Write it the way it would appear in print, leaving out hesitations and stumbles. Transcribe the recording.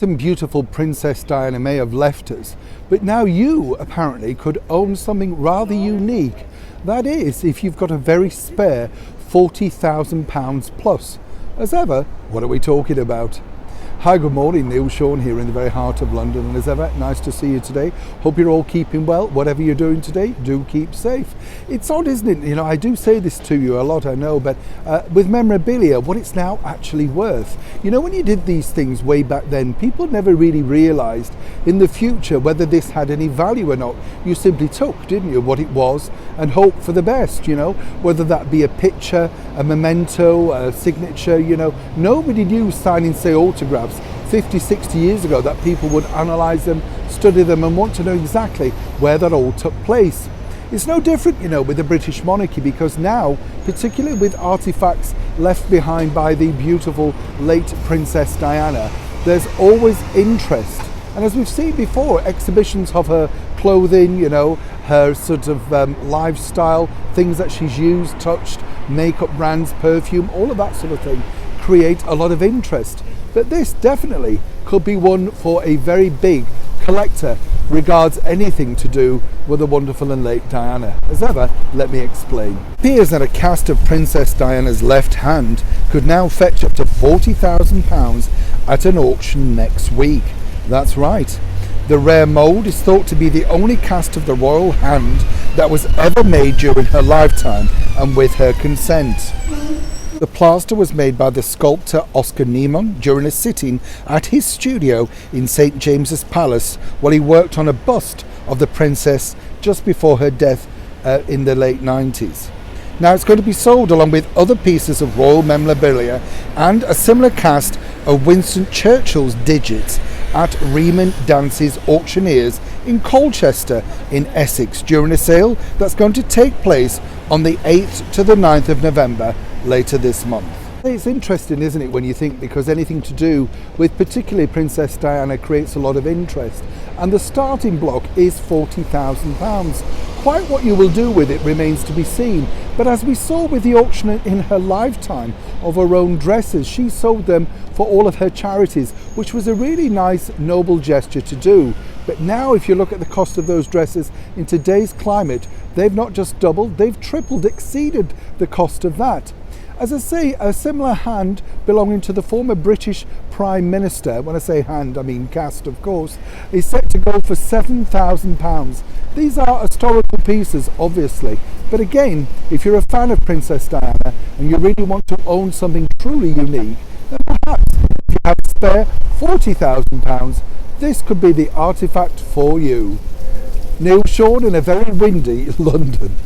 Some beautiful Princess Diana may have left us, but now you apparently could own something rather unique. That is, if you've got a very spare £40,000 plus. As ever, what are we talking about? Hi, good morning, Neil Sean here in the very heart of London, and as ever, nice to see you today. Hope you're all keeping well. Whatever you're doing today, do keep safe. It's odd, isn't it? You know, I do say this to you a lot, I know, but with memorabilia, what it's now actually worth. You know, when you did these things way back then, people never really realised in the future whether this had any value or not. You simply took, didn't you, what it was and hoped for the best, you know, whether that be a picture, a memento, a signature, you know. Nobody knew signing, say, autographs 50, 60 years ago that people would analyse them, study them and want to know exactly where that all took place. It's no different, you know, with the British monarchy, because now, particularly with artefacts left behind by the beautiful late Princess Diana, there's always interest. And as we've seen before, exhibitions of her clothing, you know, her sort of lifestyle, things that she's used, touched, makeup brands, perfume, all of that sort of thing create a lot of interest. But this definitely could be one for a very big collector regards anything to do with the wonderful and late Diana. As ever, let me explain. It appears that a cast of Princess Diana's left hand could now fetch up to £40,000 at an auction next week. That's right. The rare mould is thought to be the only cast of the royal hand that was ever made during her lifetime and with her consent. The plaster was made by the sculptor Oscar Niemann during a sitting at his studio in St James's Palace while he worked on a bust of the princess just before her death in the late 90s. Now it's going to be sold along with other pieces of royal memorabilia and a similar cast of Winston Churchill's digits at Riemann Dance's Auctioneers in Colchester in Essex during a sale that's going to take place on the 8th to the 9th of November later this month. It's interesting, isn't it, when you think, because anything to do with particularly Princess Diana creates a lot of interest, and the starting block is £40,000. Quite what you will do with it remains to be seen, but as we saw with the auction in her lifetime of her own dresses, she sold them for all of her charities, which was a really nice, noble gesture to do. But now if you look at the cost of those dresses in today's climate, they've not just doubled, they've tripled, exceeded the cost of that. As I say, a similar hand belonging to the former British Prime Minister, when I say hand I mean cast of course, is set to go for £7,000. These are historical pieces obviously, but again, if you're a fan of Princess Diana and you really want to own something truly unique, then perhaps if you have a spare £40,000, this could be the artefact for you. Neil Sean in a very windy London.